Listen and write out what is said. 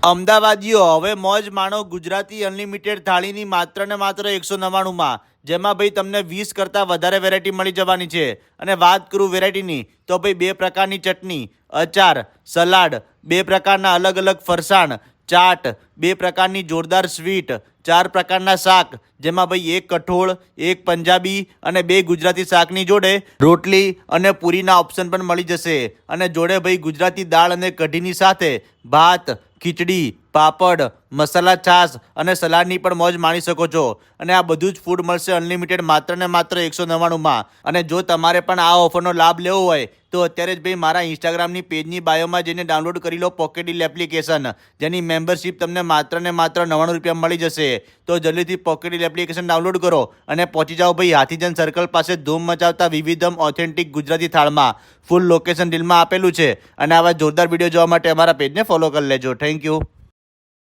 અમદાવાદીઓ હવે મોજ માણો ગુજરાતી અનલિમિટેડ થાળીની માત્ર ને માત્ર 199માં, જેમાં ભાઈ તમને 20 કરતાં વધારે વેરાયટી મળી જવાની છે. અને વાત કરું વેરાયટીની તો ભાઈ 2 પ્રકારની ચટણી, અચાર, સલાડ, 2 પ્રકારના અલગ અલગ ફરસાણ, ચાટ, 2 પ્રકારની જોરદાર સ્વીટ, 4 પ્રકારના શાક, જેમાં ભાઈ 1 કઠોળ, 1 પંજાબી અને 2 ગુજરાતી શાકની જોડે રોટલી અને પૂરીના ઓપ્શન પણ મળી જશે. અને જોડે ભાઈ ગુજરાતી દાળ અને કઢીની સાથે ભાત, ખીચડી, પાપડ, મસાલા છાશ અને સલાડની પણ મોજ માણી શકો છો. અને આ બધું જ ફૂડ મળશે અનલિમિટેડ માત્ર ને માત્ર 199માં. અને જો તમારે પણ આ ઓફરનો લાભ લેવો હોય તો અત્યારે જ ભાઈ મારા ઇન્સ્ટાગ્રામની પેજની બાયોમાં જઈને ડાઉનલોડ કરી લો પોકેટ ડીલ એપ્લિકેશન, જેની મેમ્બરશિપ તમને માત્ર ને માત્ર 99 રૂપિયા મળી જશે. તો જલ્દીથી પોકેટ ડીલ એપ્લિકેશન ડાઉનલોડ કરો અને પહોંચી જાઓ ભાઈ હાથીજન સર્કલ પાસે ધૂમ મચાવતા વિવિધમ ઓથેન્ટિક ગુજરાતી થાળમાં. ફૂલ લોકેશન ડીલમાં આપેલું છે. અને આવા જોરદાર વિડીયો જોવા માટે અમારા પેજને ફોલો કરી લેજો. Thank you.